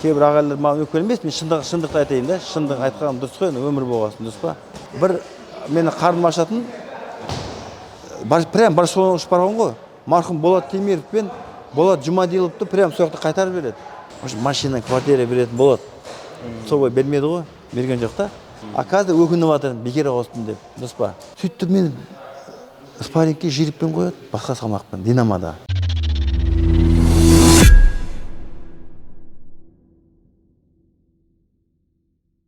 кейбір ағайлар маған өкпелемес, мен шындықты айтайын да, шындық айтқаным дұрыс қой, өмір болғасын, дұрыс па? Бір мені қарным ашатын, прям Барселонаға ұшып барған ғой. Марқұм Болат Темиров пен Болат Жұмадиловты прям сол жақта қайтарып береді. Машина, квартира беретін Болат. Сол бермеді ғой, берген жоқ та. А қазір өкініп жатыр, бекер ауыстым деп, дұрыс па? Сөйтіп мені спаррингке жиіріппен қояды, басқа салмақпен, Динамода.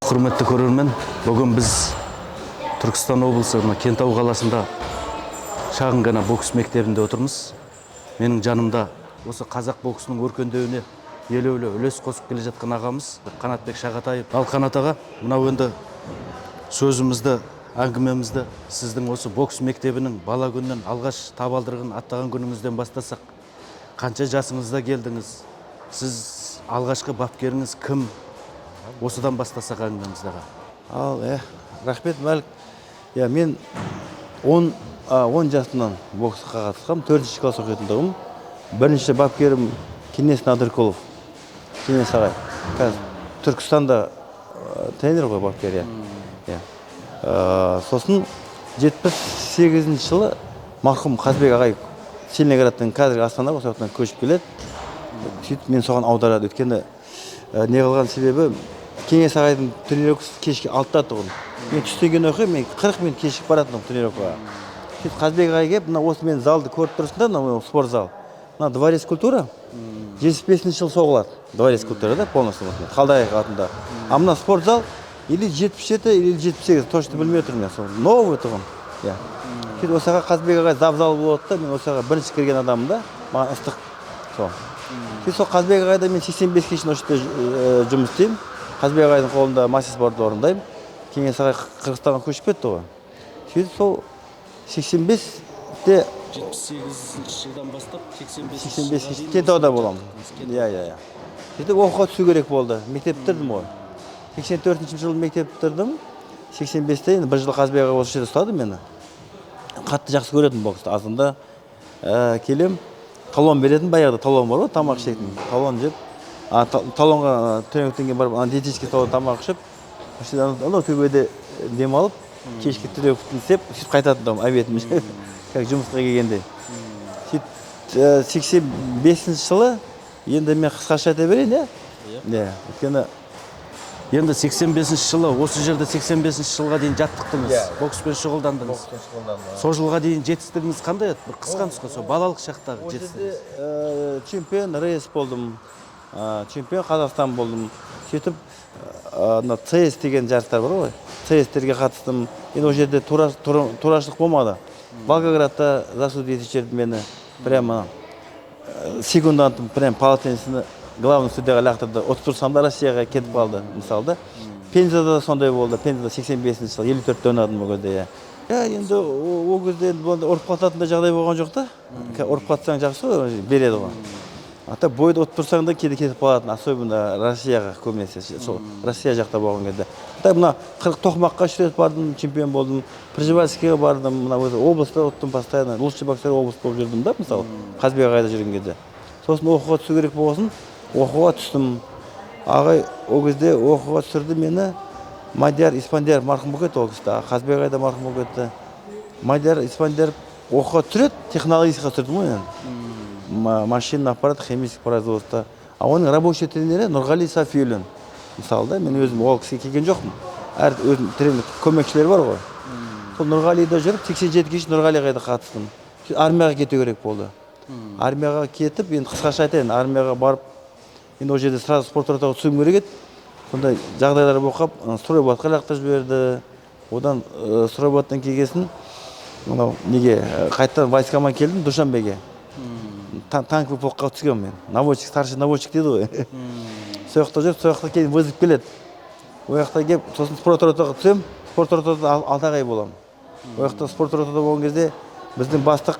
Құрметті көрермен, бүгін біз Түркістан облысы Кентау қаласында шағын ғана бокс мектебінде отырмыз. Менің жанымда осы қазақ боксының өркендеуіне елеулі үлес қосып келе жатқан ағамыз Қанатбек Шағатаев. Ал Қанат аға, мынау енді сөзімізді, әңгімемізді сіздің осы бокс мектебінің бала күннен алғаш табалдырығын аттаған күніңізден бастасақ, қанша жасыңызда келдіңіз? Сіз алғашқы бапкеріңіз кім? Осыдан бастасақ әңгімеміздегі. Ал, рахмет, Мәлік. Мен 10 жасымнан боксқа қатысқам, 4-ші класс оқитындығым. Бірінші бапкерім Кенес Надырқұлов. Кенес ағай. Қазір Түркістанда тренер ғой бапкер. Сосын 78 жылы марқұм Қазбек ағай Целиноградтан қазіргі Астана ғой, соқтан көшіп келеді. Сөйтіп мен соған аударады. Өйткені не қылған себебі Кенес ағайдың тренировкасы кешке 6-та тұғын. Мен түстеген оқи, мен 40 минут кешіп баратынмын тренировкаға. Сөйтіп Қазбек ағай келіп, осы мен залды көріп тұрсың да, спорт зал. Дворец культура 75 жыл соғылады. Дворец культура да, полностью. Қалдаяқ атында. А мына спорт зал или 77, или 78, точно білмей тұрмын. Новый тұғын. Сөйтіп осыға Қазбек ағай зал болады да, мен осыға бірінші кірген адамым да, маған ыстық. Сөйтіп сол Қазбек ағайда мен 85-ке шейін осы жұмыс істеймін. Қазбек ағайдың қолында мастер спортты орындаймын. Кеңес ағай Қырғызстанға көшіп кетті ғой. Сөйтіп сол 85-те 78 жылдан бастап 85 Кентауда боламын. Сөйтіп оқуға түсу керек болды. Мектеп бітірдім ғой. 84 жылы мектеп бітірдім. 85-те енді бір жыл Қазбек ағай осы жерде ұстады мені. Қатты жақсы көретін боксты. Азында келем, талон беретін, баяғыда талон бар ғой, тамақ ішетін. Талон жеп, талонға тренингтен барып, диетический талон тамақ ішіп, анау төбеде демалып, кешкі тренингтен істеп, сөйтіп қайтатын обедім. Как жұмысқа келгенде. 85 жылы енді мен қысқаша айта берейін, өйткені енді 85 жылы, осы жерде 85 жылға дейін жаттықтыңыз, бокспен шұғылдандыңыз. Сол жылға дейін жетістігіңіз қандай еді? Бір қысқа нұсқа, сол балалық шақтағы жетістігіңіз. Чемпион рейс болдым, чемпион Қазақстан болдым. Сөйтіп, ЦС деген жарыстар бар ғой, ЦС-терге қатыстым. Енді ол жерде турашылық болмады. Волгоградта засуд етіп жерді мені, прямо секундантым, прямо полотенцені главный судьяға лақтырды. 30 санда Россияға кетіп қалды, мысалда. Пензада да сондай болды, Пензада 85 жыл, 54-те ойнадым ол кезде. Енді ол кезде ұрып қалатындай жағдай болған жоқ та. Ұрып қалсаң жақсы береді ғой. Ата бойды от тұрсаң да кейде кетіп қалатын, особенно Россияға көбінесе, Россия жақта болған кезде. Мына Тоқмаққа 3 рет бардым, чемпион болдым, Пржевальскийге бардым, мына облыста оттым постоянно, лучший боксер облыс болып жүрдім да, мысалы, Қазбек ағайда жүрген кезде. Сосын оқуға түсу керек болғасын, оқуға түстім. Ағай ол кезде оқуға түсірді мені, Мадияр Испандияров марқұм болып кетті ол кезде, Қазбек ағайда марқұм болып кетті. Мадияр Испандияров оқуға түсіреді, технологияға түсірдім ғой енді. Машинный аппарат, химический производство. А оның рабочий тренері Нұрғали Сафиуллин. Мысалы да, мен өзім ол кісіге келген жоқпын. Әр өзім тренер көмекшілер бар ғой. Сол Нұрғалида жүріп, 87-ге шейін Нұрғали ағайда қатыстым. Армияға кету керек болды. Армияға кетіп, енді қысқаша айтайын, армияға барып, енді ол жерде сразу спорт орталығына түсуім керек еді. Сондай жағдайлар болып, стройбатқа лақтырып жіберді. Одан стройбаттан келгесін, неге қайттан войскама келдім Душанбеге. Танковый полкқа түскем мен. Наводчик, старший наводчик дейді ғой. Сол жақта жүріп, сол жақта кейін вызып келеді. Ол жақта келіп, сосын спорт орталығына түсем, спорт орталығында 6 ай боламын. Ол жақта спорт орталығында болған кезде біздің бастық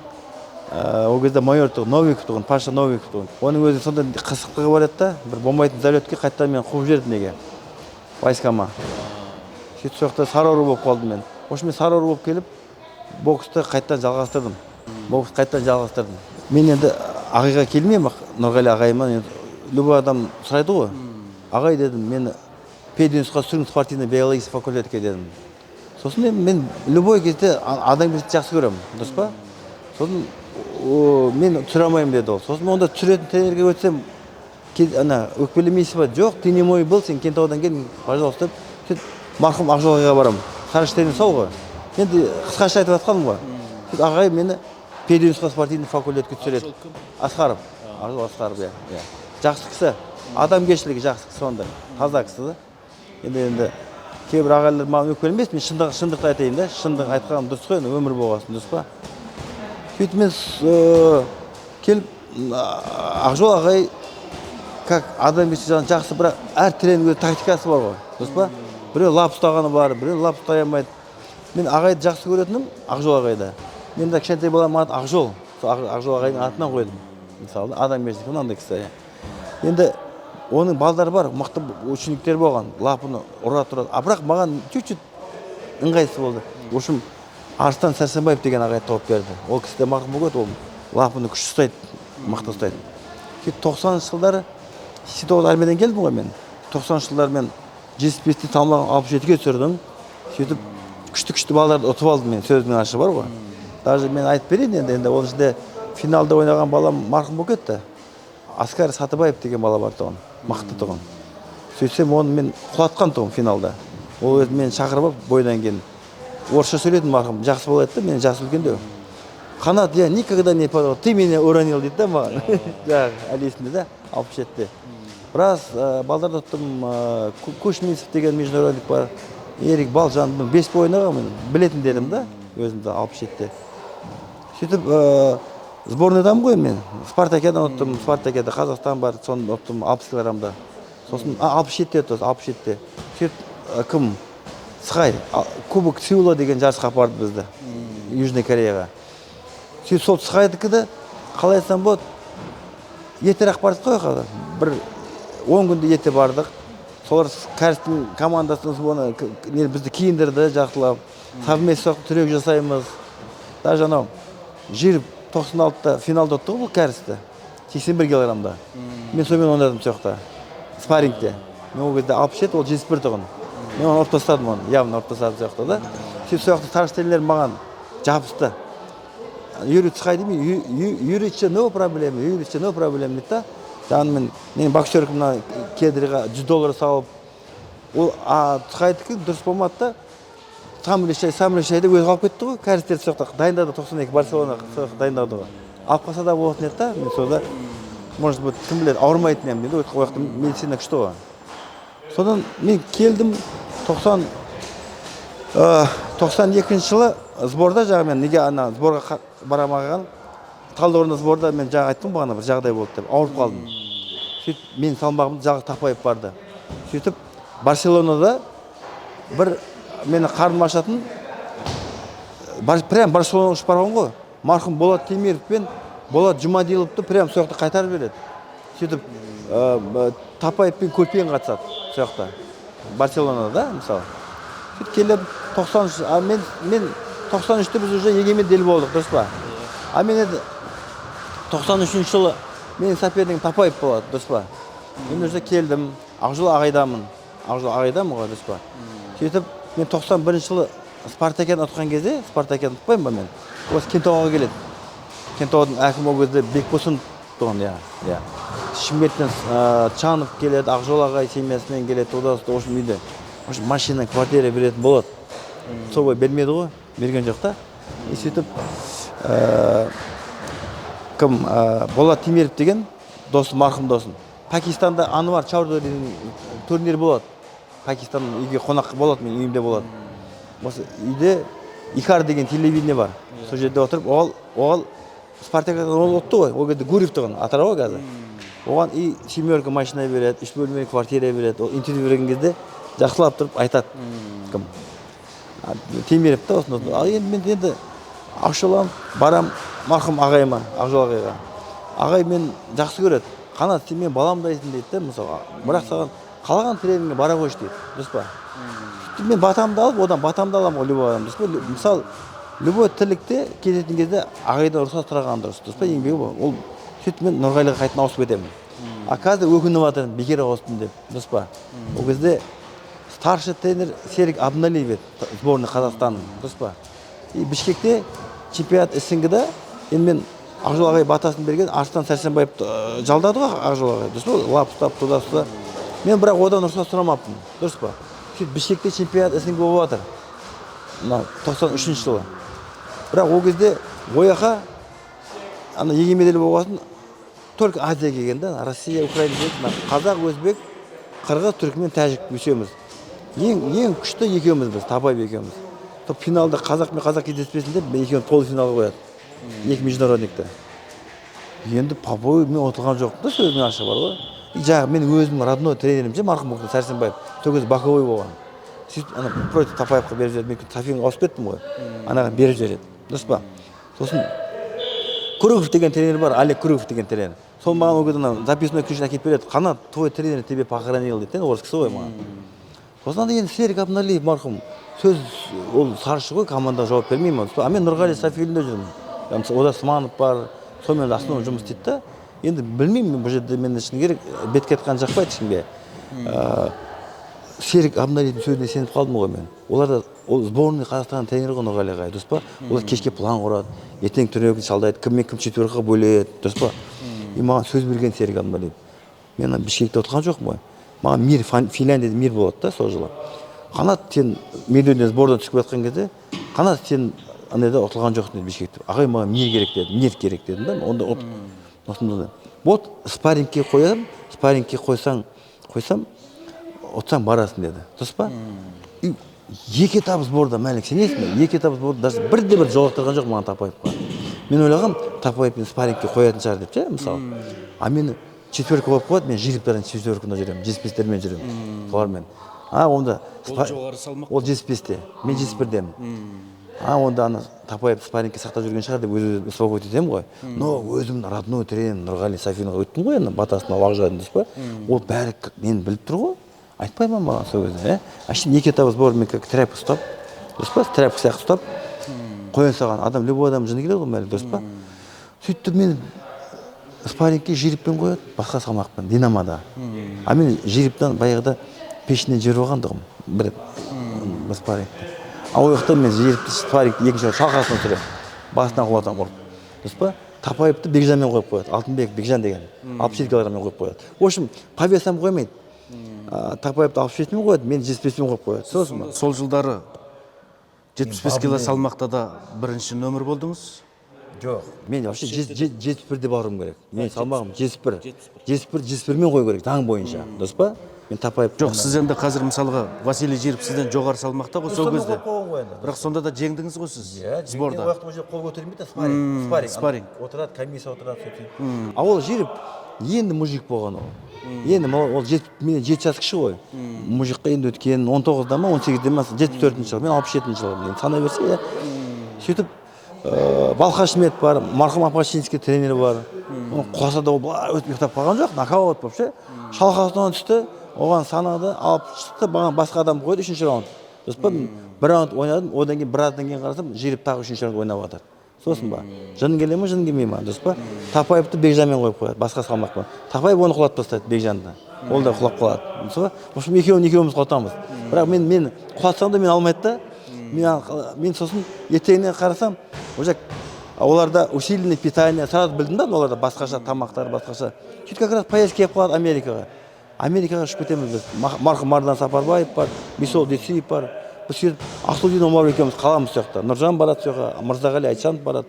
ол кезде майор тұғын, Новиков тұғын, Паша Новиков тұғын. Оның өзі сонда қысықтығы бар еді да, бір болмайтын залетке қайттан мен қуып жіберді неге. Войскама. Сөйтіп сол жақта сароры болып қалдым мен. Осы мен сароры болып келіп, боксты қайттан жалғастырдым. Мен енді ағайға келмеймін, Нұрғали ағайыма, любой адам сұрайды ғой. ағай дедім, мені пединусқа сүрін спортивный биология факультетке дедім. Сосын мен любой кезде адам кезде жақсы көремін, дұрыс па? Сосын мен түсіре алмаймын деді ол. Сосын онда түсіретін тренерге өтсем, ана өкпелемейсіз ба? Жоқ, ты не мой был, сен Кентаудан келдің, пожалуйста, деп марқұм Ақжол барамын. Сарыштайдың сол ғой. Енді қысқаша айтып жатқаным ғой. Ағай мені пединусқа спортивный факультетке түсіреді. Асқаров, Ақжол Асқаров, иә. Жақсы кісі, адамгершілігі жақсы кісі онда, таза кісі да. Енді кейбір ағайлар маған өкпелемес, мен шындықты айтайын да, шындық айтқаным дұрыс қой, өмір болғасын, дұрыс па? Сөйтіп мен келіп, Ақжол ағай, как адамгершілігі жақсы, бірақ әр тренинг тактикасы бар ғой, дұрыс па? Біреу лап ұстағаны бар, біреу лап ұстай алмайды. Мен ағайды жақсы көретінім Ақжол ағайда. Мен де кішкентай балам аты Ақжол. Ақжол ағайдың атынан қойдым. Мысалы, адамгершілігі мынандай кісі. Енді оның балдары бар, мықты учениктер болған, лапыны ұра тұрады. Бірақ маған чуть-чуть ыңғайсыз болды. В общем, Арыстан Сәрсенбаев деген ағай тауып берді. Ол кісі де марқұм болып кетті, ол лапыны күшті ұстайды, мықты ұстайды. 90-шы жылдары Ситоғыз армиядан келдім ғой мен. 90-шы жылдары мен 75-те салмағын 67-ге түсірдім. Сөйтіп күшті балаларды ұтып алдым мен, сөздің ашы бар ғой. Даже мен айтып берейін енді оның ішінде финалда ойнаған балам марқұм болып кетті. Аскар Сатыбаев деген бала бар тұғын, мықты тұғын. Сөйтсем оны мен құлатқан тұғын финалда. Ол өзі мені шақырып алып бойдан кейін. Орысша сөйледім марқұм, жақсы болады да, мен жасы үлкендеу. Қанат, я никогда не подумал, ты меня уронил дейді да маған. Жаңағы әлесінде да, 67-те. Біраз балдарды ұттым, Кушминцев деген международник бар. Ерик Балжан, 5 бой ойнаған мен, білетін дедім да, өзімді 67-те. Сөйтіп, сборныйдамын ғой мен, Спартакиадан ұттым, Спартакиада Қазақстан бар, соны ұттым 60 килограммда. Сосын 67-те өтті, 67-те. Сөйтіп, кім? Сықай, Кубок Сеула деген жарысқа апарды бізді, Южный Кореяға. Сөйтіп, сол Сықайдікі де, қалай айтсам болады, ертерек бардық қой қағар. Бір 10 күнде ерте бардық. Солар кәрістің командасының бізді киіндірді, жақтылап, совместно түрек жасаймыз. Даже анау, жер 96-та финалда ұттық бұл кәрісті, 81 килограммда. Мен сонымен ойнадым соқта, спаррингте. Мен ол кезде 67, ол 71 тұғын. Мен оны ұрып тастадым оны, явно ұрып тастадым соқта да. Сөйтіп соқта сарыштайлар маған жабысты. Юрий Цхай деймін, Юрийче, no проблема, Юрийче, no проблема дейді да. Жаңағы менің боксеркімнен кедриға $100 салып, ол Цхайдікі дұрыс болмады да, сам решай деп өзі қалып кетті ғой, кәрістерді соқта дайындады, 92 Барселона дайындады ғой. Алып қалса да болатын еді да, мен сода, может быть, кім біледі, ауырмайтын ем дейді, ол жақта медицина күшті ғой. Содан мен келдім 92 жылы сборда жаңа мен неге ана сборға барамаған, Талдықорғанда сборда мен жаңа айттым бағана бір жағдай болды деп, ауырып қалдым. Сөйтіп мен салмағымды жағы Тапаев барды. Сөйтіп Барселонада бір мені қарным ашатын, прям Барселона ұшып барған ғой, марқұм Болат Темиров пен Болат Жұмадиловты прям сол жақта қайтарып береді. Сөйтіп Тапаев пен Көлпен қатысады сол жақта, Барселонада да, мысалы. Сөйтіп келіп 93, мен 93-те біз уже егемен ел болдық, дұрыс па? Мен енді 93 жылы менің сопернигім Тапаев болады, дұрыс па? Мен уже келдім, Ақжол ағайдамын ғой, дұрыс па? Сөйтіп, мен 91 жылы Спартакиадан ұтқан кезде, Спартакиадан ұтпаймын ба мен? Осы Кентауға келеді. Кентаудың әкім ол кезде Бекбосын тұғын, иә. Шымкенттен Чанов келеді, Ақжол ағай семьясымен келеді, одан осы үйде. Машина, квартира беретін болады. Собой бермеді ғой, берген жоқ та. Сөйтіп, кім, Болат Темиров деген досым, марқұм досым. Пакистанда Анвар Чаудхри деген турнир болады. Пакистанның үйге қонақ болады, мен үйімде болады. Осы үйде Икар деген телевидение бар. Сол жерде отырып, оғал Спартакиадан ол ұтты ғой, ол кезде Гурьев тұғын, Атырау қазір. Оған и семерка машина береді, 3 бөлме квартира береді. Ол интервью берген кезде жақсылап тұрып айтады. Кім? Темиров та осыны. Ал енді мен енді Ақжолам барам марқұм ағайыма, Ақжол ағайға. Ағай мен жақсы көреді. Қанат, сен мен баламдайсың дейді да, мысалы. Бірақ саған қалаған тренинге бара қойшы дейді, дұрыс па? Мен батамды алып, одан батамды аламын ғой любой адам, дұрыс па? Мысалы, любой тірлікте кететін кезде ағайдан рұқсат сұраған дұрыс па? Еңбегі бол. Ол сөйтіп мен Нұрғалиға қайтадан ауысып кетемін. А қазір өкініп жатыр бекер ауыстым деп, дұрыс па? Ол кезде старший тренер Серік Абдыналиев еді, сборный Қазақстанның, дұрыс па? И Бішкекте чемпионат СНГ-да енді мен Ақжол ағай батасын берген, Арыстан Сәрсенбаевты жалдады ғой Ақжол ағай, дұрыс па? Лап ұстап, туда ұста. Мен бірақ одан рұқсат сұрамаппын, дұрыс па? Сөйтіп Бішкекте чемпионат СНГ болып жатыр. Мына 93 жылы. Бірақ ол кезде ояқа ана егемендік болғасын только Азия келген да, Россия, Украина келген, қазақ, өзбек, қырғыз, түрікмен, тәжік үшеуміз. Ең күшті екеуміз біз, Табаев екеуміз. Финалда қазақ мен қазақ кездеспесін деп мен екеуміз полуфиналға қояды. Екі международникті. Енді Попой мен отылған жоқ та сөзінің ашы бар ғой. Жаңағы мен өзімнің родной тренерім ше, марқұм Сәрсенбаев, сол кезде боковой болған. Сөйтіп ана против Тапаевқа беріп жіберді. Мен Тафинға ауысып кеттім ғой. Анаға беріп жібереді. Дұрыс па? Сосын Кругов деген тренер бар, Олег Кругов деген тренер. Сол маған ол кезде записной книжка әкеліп береді. Қанат, твой тренер тебе похоронил дейді, орыс кісі ғой маған. Сосын енді Серік Абдыналиев марқұм сөз ол саршы ғой, командаға жауап бермеймін. А мен Нұрғали Сафиуллинде жүрмін. Ода Сманов бар, сонымен основной жұмыс істейді да. Енді білмеймін, бұл жерде мен үшін керек, бетке айтқан жақпайды ешкімге. Серік Абдыналиевтің сөзіне сеніп қалдым ғой мен. Олар ол сборный Қазақстанның тренері ғой Нұрғали ағай, дұрыс па? Олар кешке план құрады, ертең түнегін шалдайды, кіммен кім четверка бөледі, дұрыс па? И маған сөз берген Серік Абдыналиев. Мен Бішкекте отырған жоқпын ғой. Маған мир, Финляндияда мир болады да сол жылы. Қанат сен медальден сбордан түсіп жатқан кезде, Қанат сен анайда ұтылған жоқсың деді Бішкекте. Ағай маған мир керек деді, мир керек дедім да. Онда осында. Вот спаррингке қоямын, спаррингке қойсам, ұтсаң барасың деді. Дұрыс па? Екі этап сборда мәлік сенесің бе? Екі этап сборда даже бірде-бір жолықтырған жоқ маған Тапаевқа. Мен ойлағам, Тапаевпен спаррингке қоятын шығар деп ше, мысалы. А мені четверка болып қояды, мен жириптардан четверкада жүремін, жетпістермен жүремін. Солармен. Онда ол жоғары салмақ. Ол 75-те, мен 71-демін. Онда ана Тапаев спаррингке сақтап жүрген шығар деп өзім успокоить етемін ғой. Но өзімнің родной тренер Нұрғали Сафинға өттім ғой, батасына лақ жадым дұрыс па? Ол бәрі мені біліп тұр ғой. Айтпаймын маған сол кезде, Әшейін екі этап сбормен как трәп ұстап, дұрыс па? Трәп сияқты ұстап, қоян саған адам, любой адам жыны келеді ғой мәлі, дұрыс па? Сөйтті мен спаррингке жириппен қояды, басқа салмақпен, Динамода. А мен жириптен баяғыда пешінен жер оғандығым, бір спаррингте. Ол уақытта мен жирипті спаррингті екінші шалқасына түсірем, басынан құлатам ұрып, дұрыс па? Тапаевты Бекжанмен қойып қояды, Алтынбек Бекжан деген, 67 килограммен қойып қояды. В общем, по весам қоймайды. Тапаевты 65-мен қояды, мен 75-мен қойып қояды. Сосын сол жылдары 75 кило салмақта да бірінші нөмір болдыңыз? Жоқ. Мен вообще 71-де баруым керек. Мен салмағым 71. 71-мен қою керек, заң бойынша. Дұрыс па? Мен Тапаев. Жоқ, сіз енді қазір мысалға Василий Жиріп сізден жоғары салмақта ғой сол кезде. Бірақ сонда да жеңдіңіз ғой сіз сборда. Уақыт ол қол көтермейді, спарринг. Отырады, комиссия отырады, сөйтіп. А ол Жиріп енді мужик болған ол. Енді ол 7 жас кіші ғой. Мужикқа енді өткен 19-да ма, 18-де ма, 74-ші жылы, мен 67-ші жылы. Санай берсе, сөйтіп Балқашмет бар, марқұм Апашинский тренер бар. Құласа да ол өтіп ұйықтап қалған жоқ, нокаут болып ше. Шалқасынан түсті, оған санады, алып шықты, маған басқа адам қойды, 3-ші раунд. Дұрыс па? Бір раунд ойнадым, одан кейін біраздан кейін қарасам, Жиріп тағы 3-ші раунд ойнап жатыр. Сосын ба? Жын келе ме, жын келмей ма, дұрыс па? Тапаевты Бекжанмен қойып қояды, басқа салмақпен. Тапаев оны құлатып тастайды Бекжанды. Ол да құлап қалады. Дұрыс па? В общем, екеуміз құлатамыз. Бірақ мен құлатсам да мен алмайды да. Мен сосын ертеңіне қарасам, уже оларда усиленное питание, сразу білдім да, оларда басқаша тамақтар, басқаша. Сөйтіп как раз поездка келіп қалады Америкаға. Америкаға ұшып кетеміз біз. Марқұм Мардан Сапарбаев бар, Мисол Десиев бар. Біз сөйтіп Асылдин Омаров екеуміз қаламыз сол жақта. Нұржан барады сол жаққа, Мырзағали Айтжанов барады.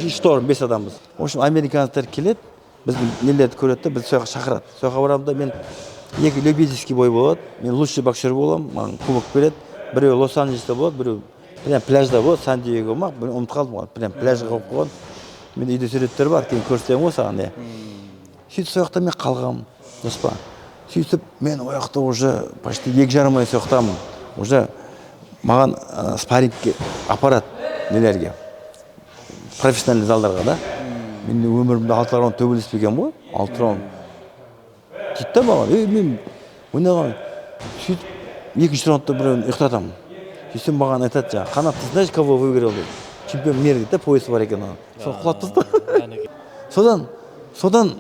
Шторм 5 адамбыз. В общем, американецтер келеді, біздің нелерді көреді да, бізді сол жаққа шақырады. Сол жаққа барамын да, мен екі любительский бой болады. Мен лучший боксер боламын, маған кубок береді. Біреу Лос-Анджелесте болады, біреу прям пляжда болады, Сан-Диего ма, ұмытып қалдым ғой. Прям пляжға қойып қойған. Менде үйде суреттер бар, кейін көрсетемін ғой саған, иә. Сөйтіп сол жақта мен қалғанмын, дұрыс па? Сөйтіп мен ол жақта уже почти 2,5 ай сол жақтамын. Уже маған спаррингке аппарат нелерге, профессиональный залдарға да. Мен өмірімде 6 раунд төбелеспеген ғой, 6 раунд. Дейді да маған, мен ойнаған. Сөйтіп 2-ші раундта біреуін ұйықтатамын. Сөйтсем маған айтады жаңа, Қанат, ты знаешь, кого выиграл дейді. Чемпион мира дейді, поясы бар екен. Сол құлап тастады. Содан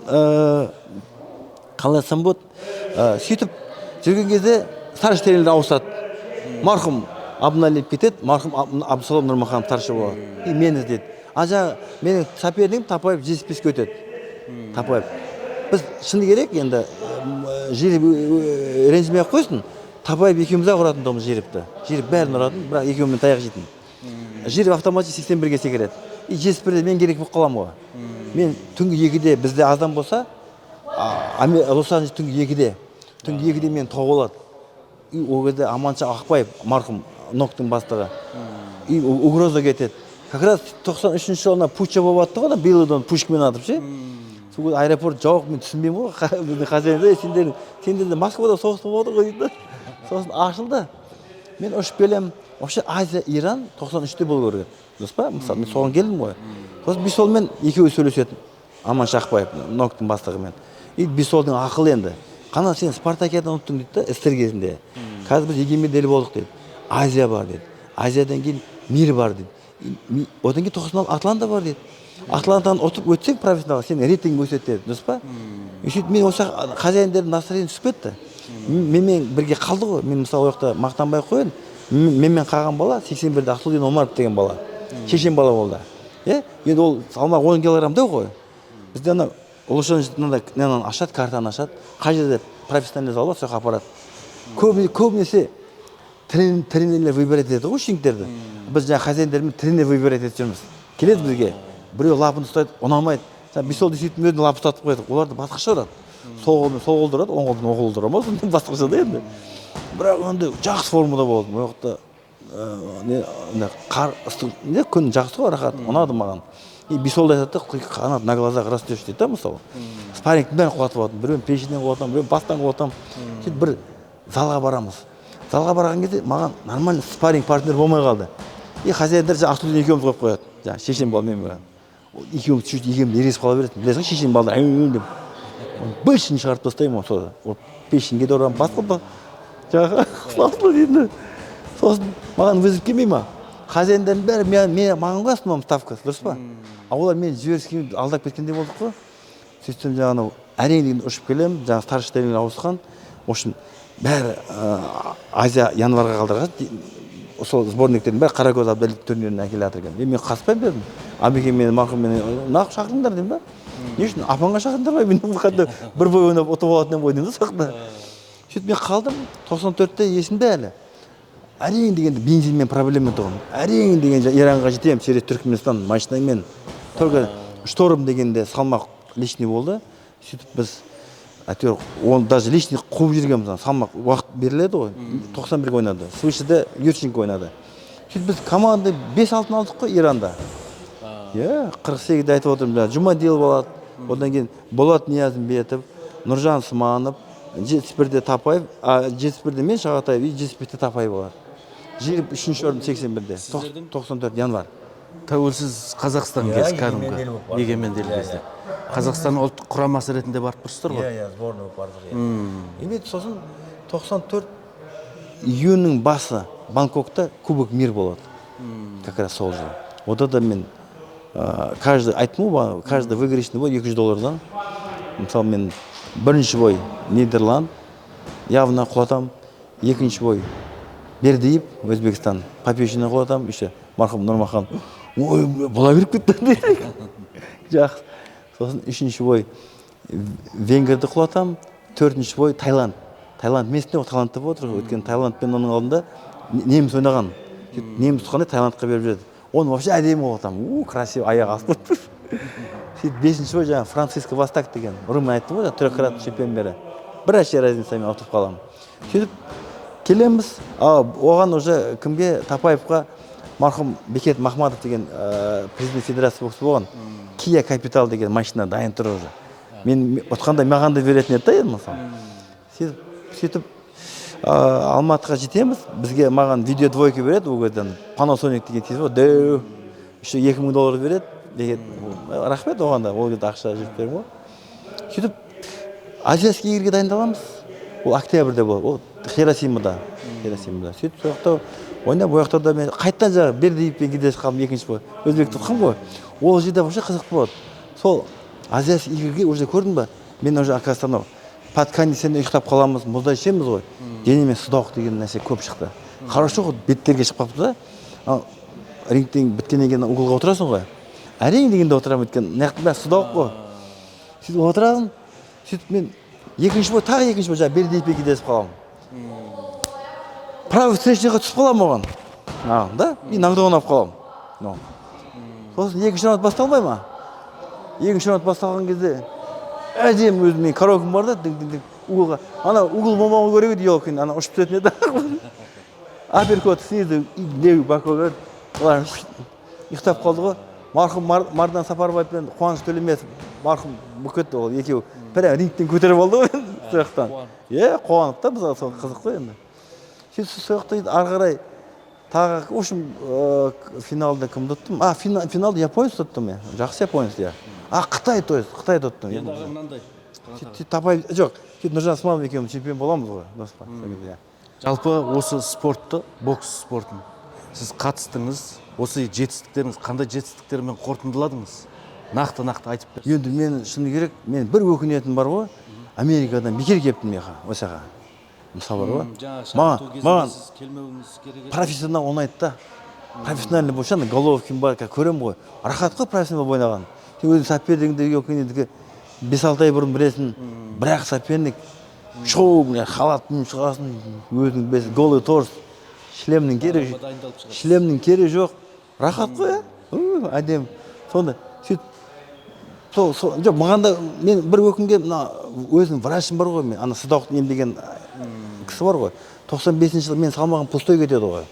қаласам болады. Сөйтіп жүрген кезде старший тренер ауысады. Марқұм обналип кетеді, марқұм Абдусалам Нұрмаханов старший болады. И мені іздеді. Жағы менің сопернигім Тапаев Жетіспеске өтеді. Тапаев. Біз шыны керек енді жеріп ренжімей ақ қойсын. Тапаев екеуміз-ақ ұратындығымыз жеріпті. Жеріп бәрін ұратын, бірақ екеуімен таяқ жейтін. Жеріп автоматически 81-ге секіреді. И Жетіспесте мен керек болып қаламын ғой. Мен түнгі 2-де бізде азан болса, Лос-Анджелес түнгі 2-де. Түнгі 2-де мен тауып алады. И ол кезде Аманша Ақбаев, марқұм ноктың бастығы. И угроза кетеді. Как раз 93-ші жылы путча болып атты ғой, Белыдан пушкамен атып ше. Сол аэропорт жауық, мен түсінбеймін ғой. Біздің хозяин сендер Москвада соғыс болып отыр ғой дейді. Сосын ашылды. Мен ұшып келем. Вообще Азия, Иран 93-те болу керек. Дұрыс па? Мысалы, мен соған келдім ғой. Сосын Бисолмен екеуі сөйлесетін. Аманша Ақбаев, ноктың бастығымен. И Бисолдың ақылы енді. Қана сен Спартакиадан ұттың дейді да, СССР кезінде. Қазір біз егемен ел болдық дейді. Азия бар дейді. Азиядан кейін мир бар дейді. Одан кейін 90 Атланта бар дейді. Атлантаны ұтып өтсең профессионал, сен рейтинг өседі деді, дұрыс па? Сөйтіп мен осы хозяиндердің настроениесі түсіп кетті. Менімен бірге қалды ғой. Мен мысалы ояқта мақтанбай қояйын. Менімен қалған бала 81-де Ақтылдин Омаров деген бала. Шешен бала болды. Енді ол салмақ 10 килограмм ғой. Бізде ана Лос-Анджелестен ашады, картаны ашады. Қай жерде профессиональный зал бар, сояққа апарады. Көбінесе тренерлер выбирать етеді ғой шингтерді. Біз жаңа хозяиндермен тренер выбирать етіп жүрміз. Келеді бізге. Біреу лапын ұстайды, ұнамайды. Бисол десейтін өзін лапы ұстатып қояды. Оларды басқаша ұрады. Сол қолды ұрады, оң қолдан оң қолды ұрамыз. Басқаша да енді. Бірақ онда жақсы формада болды. Ол жақта күн жақсы ғой, рахат. Ұнады маған. И Бисол айтады, қанат на глазах растешь дейді, мысалы. Спаррингтің бәрін құлатып алатын. Біреуін пешінен құлатам, біреуін бастан құлатам. Сөйтіп бір залға барамыз. Залға барған кезде маған нормальный спарринг партнер болмай қалды. И хозяиндар Ақтылдин екеуміз қойып қояды. Жаңа шешен бал мен барам. Екеуміз сөйтіп екеуміз ересіп қала береді. Білесің, шешен балдар деп. Бөлшін шығарып тастаймын сода. Пешінге де ұрам, басқа жаңағы құлатылды дейді. Сосын маған өзіп келмей ма? Хозяиндардың бәрі маған ғой основном ставкасы, дұрыс па? Олар мен жіберіскені алдап кеткендей болдық қой. Сөйтсем жаңағы әрең деген ұшып келем, жаңағы старший тренер ауысқан. В общем, бәрі Азия январға қалдырған. Сол сборниктердің бәрі Қаракөз Абдалиев турниріне әкеле жатыр екен. Мен қатыспаймын дедім. Абеке мені марқұм мені нақ шақырыңдар дедім ба? Не үшін? Апаңға шақырыңдар ма? Мен қатты бір бой ойнап ұтып алатынын ғой деймін сақта. Сөйтіп мен қалдым. 94-те есімде әлі. Әрең дегенде бензинмен проблема тұғым. Әрең дегенде Иранға жетем, через Түркменстан машинамен. Только шторм дегенде салмақ лишний болды. Сөйтіп біз әйтеуір оны даже лишний қуып жүргенбіз. Салмақ уақыт беріледі ғой. 91 ойнады. Свышыда Юрченко ойнады. Сөйтіп біз команда 5 алтын алдық қой Иранда. 48-де айтып отырмын. Жұмадил болады. Одан кейін Болат Ниязымбетов, Нұржан Сманов, 71-де Тапаев, 71-де мен Шағатаев, 75-де Тапаев болады. Жеріп 3-ші орын 81-де. 94 январ. Тәуелсіз Қазақстан кез кәдімгі егеменді ел кезде. Қазақстан ұлттық құрамасы ретінде барып тұрсыздар ғой? Сборный болып бардық. Емет сосын 94 июньнің басы Бангкокта Кубок мир болады. Как раз сол жылы. Ода да мен каждый айттым ғой, каждый выигрышный бой $200. Мысалы мен бірінші бой Нидерланд, явно құлатам. Екінші бой Бердиев, Өзбекстан, Попечина құлатам. Еще марқұм Нұрмахан. Ой, бола беріп кетті. Жақсы. Сосын үшінші бой Венгерді құлатам. Төртінші бой Таиланд. Таиланд местінде Таиландта болып отыр. Өткен Таиландпен оның алдында неміс ойнаған. Неміс қандай Таиландқа беріп жүреді. Оны вообще әдемі құлатам. Красиво аяқ асып тұр. Сөйтіп бесінші бой жаңағы Франциско Вастак деген. Ұрым айтты ғой, трехкратный чемпион бері. Бірінші разницамен ұтып қалам. Сөйтіп келеміз. Оған уже кімге Тапаевқа марқұм Бекет Махмадов деген президент федерация боксы болған. Kia Capital деген машина дайын тұр уже. Мен отқанда маған да беретін еді енді мысалы. Сөйтіп Алматыға жетеміз. Бізге маған видео двойка береді. Ол кезден Panasonic деген телефон дөу. Еще $2000 береді. Рахмет оған да. Ол кезде ақша жүріп берем ғой. Сөйтіп Азияский игрге дайындаламыз. Ол октябрьде болады. Ол Хиросимада. Сөйтіп сояқта ойнап, ояқта да мен қайттан жағы Бердиевпен кездесіп қалдым екінші бой. Өзбек тұтқым ғой. Ол жерде вообще қызықты болады. Сол Азияский игрге уже көрдің ба? Мен уже оказывается под кондиционерде ұйықтап қаламыз, мұздай ішеміз ғой. Денеме сыдауық деген нәрсе көп шықты. Хорошо ғой, беттерге шығып қалыпты да. Рингтен біткеннен кейін углға отырасың ғой. Әрең дегенде отырамын, өйткені мына бәрі сыдауық қой. Сөйтіп отырамын, сөйтіп мен екінші бой, тағы екінші бой, бері дейпе кедесіп қаламын. Правый встречныйға түсіп қаламын оған. Да? И нокдаун алып қаламын. Сосын екінші раунд басталмай ма? Екінші раунд басталған кезде әдем өзіммен коробкам бар да, углға. Ана угол болмауы керек еді, елкин, ана ұшып түсетін еді. Апперкот снизу, левый боковой. Олар ұйықтап қалды ғой. Марқұм Мардан Сапарбаев пен Қуаныш Төлемесов марқұм бүкетті ол екеуі. Прям рингтен көтеріп алды ғой сояқтан. Қуанып та, біз сол қызық қой енді. Сөйтіп сояқта ары қарай тағы, в общем, финалда кімді ұттым? Финалда японец ұттым я. Жақсы японец я. Қытай, то есть, Қытай ұттым. Енді мынандай. Тапай, жоқ, Нұржан Сманов екеуміз чемпион боламыз ғой. Жалпы осы спортты, бокс спортын сіз қатыстыңыз, осы жетістіктеріңіз, қандай жетістіктермен қорытындыладыңыз? Нақты айтып берсеңіз. Енді мен шыны керек, мен бір өкінетім бар ғой, Америкадан бекер кептім меха, осыға. Мысалы бар ғой. Маған профессионал ұнайды да. Профессиональный болса, головкин бар, көрем ғой. Рахат қой профессионал бойнаған. Сен өзің сопердігіңді өкінедігі 5-6 ай бұрын білесің, бірақ соперник шоу, халатын шығасын, өзің бес, голый торс, шлемнің керегі жоқ. Рахат қой, әдем. Сонда, сөйтіп, жоқ, маған да, мен бір өкінге, өзінің врачым бар ғой, ана Сыдауқтың емдеген кісі бар ғой. 95-ші жылы мен салмағым пустой кетеді ғой.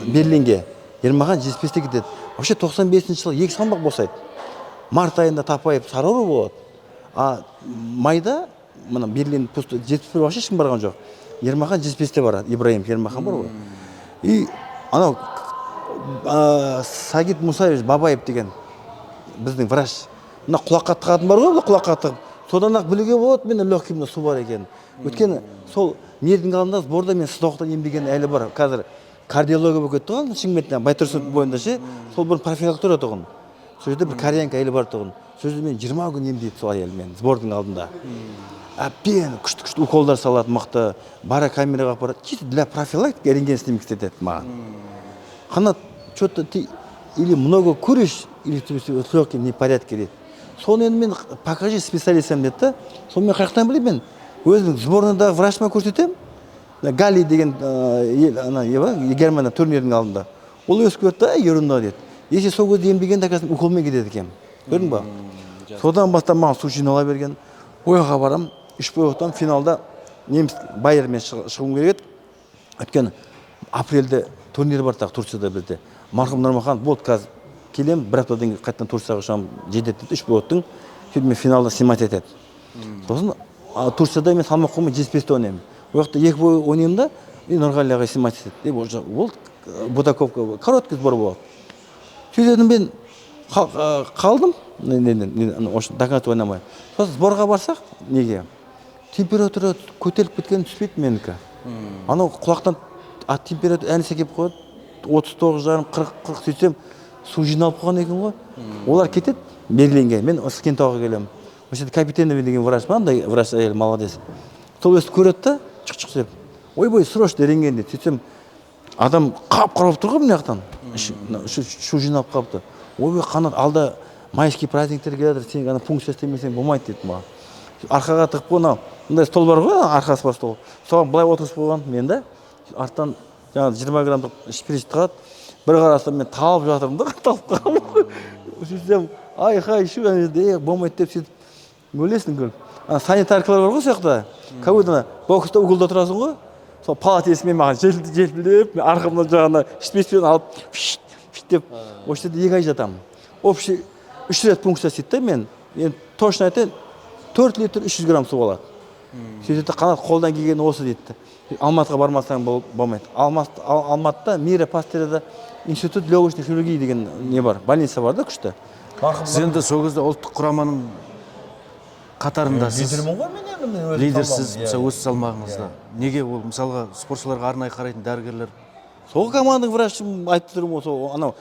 Берлинге, Ермахан 75-те кетеді. Вообще 95-ші жылы 2 салмақ босайды. Март айында Тапаев Сароры болады. А майда, мына Берлин пустой, 71 вообще ешкім барған жоқ. Ермахан 75-те барады, Ибраим Ермахан бар ғой. И анау Сагит Мусаевич Бабаев деген біздің врач. Мына құлаққа тығатын бар ғой, құлаққа тығып. Содан-ақ білуге болады, мен легкимде су бар екен. Өйткені сол мердің алдында сборда мен Сыдауықтан емдеген әлі бар. Қазір кардиология болып кетті ғой, Шымкенттен Байтұрсынов бойында ше, сол бір профилактура тұғын. Сол жерде бір кореянка әлі бар тұғын. Сол жерде мен 20 күн емдейді сол әйел мен сбордың алдында. Әбден күшті уколдар салады, мықты, бара камераға апарады. Чисто для профилактики рентген снимок істетеді маған. Қанат, что-то ты или много куришь, или ты с легким непорядке дейді. Соны енді мен покажи специалистам деді да. Соны мен қаяқтан білеймін мен. Өзінің сборныдағы врачыма көрсетемін. Гали деген Германия турнирдің алдында. Ол өсіп кетті, ерунда деді. Если сол көзді емдегенде қазір уколмен кетеді екен. Көрдің ба? Содан бастап маған су жинала берген. Ойға барам, 3 бой өттім, финалда неміс Байермен шығуым керек еді. Өйткені апрельде турнир бар тағы Турцияда бізде. Марқұм Нұрмахан болды қазір келем, бір аптадан кейін қайтадан Турцияға ұшамын, жетеді, 3 бой өттім. Сөйтіп мен финалда снимать етеді. Сосын Турцияда мен салмақ қоймай 75-те ойнаймын. Ол жақта 2 бой ойнаймын да, и Нұрғалияға снимать етеді. Ол Будаковка короткий сбор болады. Сөйтедім мен қалдым, доконать ойнамай. Сосын сборға барсақ, неге? Температура көтеріліп кеткен түспейді менікі. Анау құлақтан температура әнесе кеп қойды, 39,5-40 сөйтсем, су жиналып қойған екен ғой. Олар кетеді Берлинге, мен Кентауға келемін. Осы Капитенов деген врач бар, врач әйел молодец. Сол өсті көреді да, чық-чық деп. Ой-бой, срочно рентген дейді. Сөйтсем, адам қап-қарап тұр ғой мына жақтан. Шу жиналып қалыпты. Ой-бой, қанат алда майский праздниктер келеді, сен ғана функция істемесең болмайды дейді маған. Арқаға тығып қойған, мындай стол бар ғой, арқасы бар стол. Соған былай отырып қойған мен де. Арттан жаңағы 20 граммдық шприц тығады. Бір қарасам мен талып жатырмын да, талып қаламын. Сөйтсем, ай-хай, шу әнеде болмайды деп сөйтіп өлесің көріп. Санитаркалар бар ғой сояқта. Кәуді бокста углда тұрасың ғой. Сол палатесімен маған желпілдеп, мен арқымнан жағына шприцпен алып, фишт деп, осы жерде 2 ай жатамын. Общий 3 рет пункция істейді мен. Енді точно айтайын, 4 литр 300 грамм су болады. Сөйтеді қанат қолдан келген осы дейді. Алматыға бармасаң болмайды. Алматыда Мира Пастерада институт легочной хирургии деген не бар, больница бар да күшті. Сіз енді сол кезде ұлттық құраманың қатарындасыз. Лидермін ғой мен енді. Лидерсіз, мысалы өз салмағыңызда. Неге ол мысалға спортшыларға арнайы қарайтын дәрігерлер? Сол команданың врачым айтып тұрмын осы анау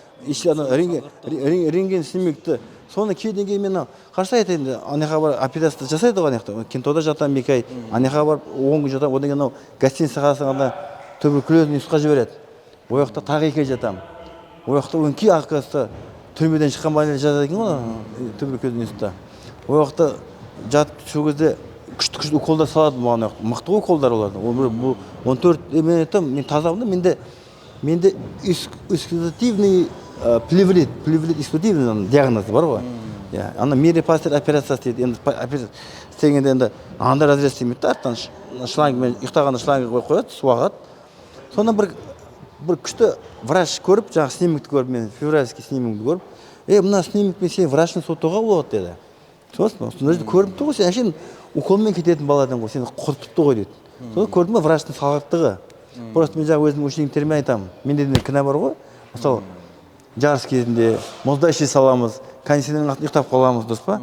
рентген снимокты соны кейден кейін мен қарсы айтайын ана жаққа барып операция жасайды ғой ана жақта кентауда жатамын 2 ай ана жаққа барып 10 күн жатамын одан кейін гостиница қаласаңда туберкулезный нұсқа жібереді ол жақта тағы 2 ай жатамын ол жақта өңкей оказывается түрмеден шыққан балалар жатады екен ғой туберкулезный нұсқа ол жақта жатып сол кезде күшті уколдар салады маған мықты ғой уколдар олардың бұл 14 мен айтамын мен тазамын да менде эксклюзивный плеврит эксклюзивный диагнозы бар ғой ана миопастер операциясы дейді енді операция істегенде енді анда разрез істемейді да арттан шлангымен ұйықтағанда шлангы қояды су ағады сонда бір күшті врач көріп жаңағы снимокты көріп мен февральский снимокты көріп мына снимкпен сен врачны сотуға болады деді сонда жерде көрініп тұр ғой сен әшейін уколмен кететін баладан ғой сені құртыпты ғой дейді сонда көрдің ба врачтың салғырттығы просто мен жаңағы өзімнің учениктеріме айтамын менде де кінә бар ғой мысалы жарыс кезінде мұздай іше саламыз кондиционердің астында ұйықтап қаламыз дұрыс па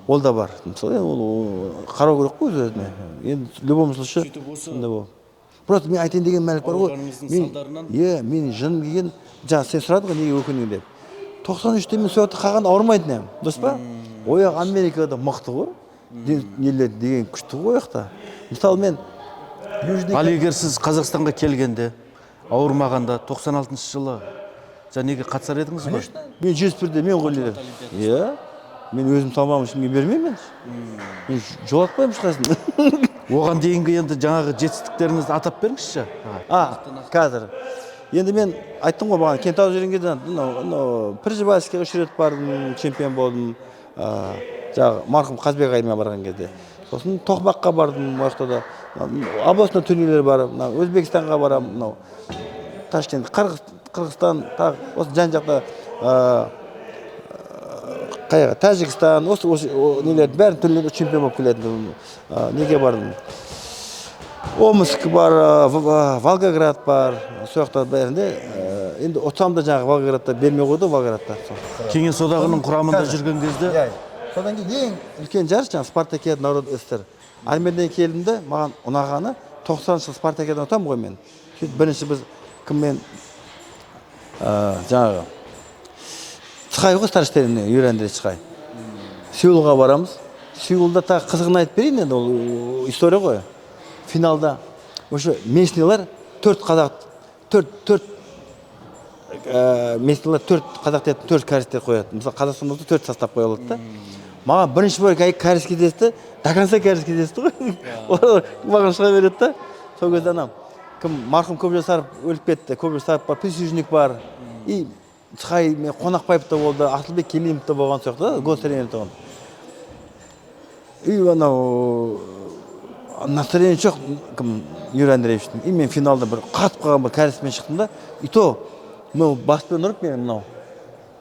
ол да бар мысалы ол қарау керек қой өз өзіне енді в любом случае сондай бол просто мен айтайын деген мәлік бар ғой менің жыным келген жаңа сен сұрадың ғой неге өкіндің деп 93-те мен сол жақта қалғанда ауырмайтын едім дұрыс па ол жақ Америкада мықты ғой нелер деген күшті ғой ол жақта мысалы мен ал егер сіз Қазақстанға келгенде ауырмағанда 96 жылы неге қатысар едіңіз ғой мен 71-де мен ғой мен өзім салмағым ешкімге бермеймін мен жолатпаймын ешқайсысын оған дейінгі енді жаңағы жетістіктеріңізді атап беріңізші қазір енді мен айттым ғой маған кентауда жүрген кезде пржевальскийге 3 рет бардым чемпион болдым жаңағы марқұм қазбек ағайыма барған кезде сосын тоқмаққа бардым ол жақта да областной турнирлер бар өзбекстанға барамын мынау ташкент қырғызстан тағы осы жан жақта қайға тәжікстан осы нелердің бәрін түрлерінде чемпион болып келетін неге бардым омск бар волгоград бар сол жақта бәрінде енді ұтсам да жаңағы волгоградта бермей қойды волгоградта кеңес одағының құрамында жүрген кезде содан кейін ең үлкен жарыс жаңағы спартакиада народ СССР армиядан келдім де маған ұнағаны 90 жыл спартакиадан ұтамын ғой мен сөйтіп бірінші біз кіммен жаңағы Цхай ғой старштеріне Юрий Андреевич Цхай Сеулға барамыз Сеулда тағы қызығын айтып берейін енді ол история ғой финалда осы местныйлар 4 қазақ 4 местныйлар 4 қазақ деп 4 кәрістер қояды мысалы Қазақстанда 4 состав қоя алады да маған бірінші бір кәріс кездесті до конца кәріс кездесті ғой олар маған шыға береді да сол кезде анау кім марқұм Көбжасаров өліп кетті Көбжасаров бар присяжник бар и Цхай мен Қонақбаев та болды Асылбек Келимов та болған сияқты да гостренер тұғын и анау настроение жоқ кім Юрий Андреевичтің и мен финалда бір қатып қалған бір кәріспен шықтым да и то мынау баспен ұрып мен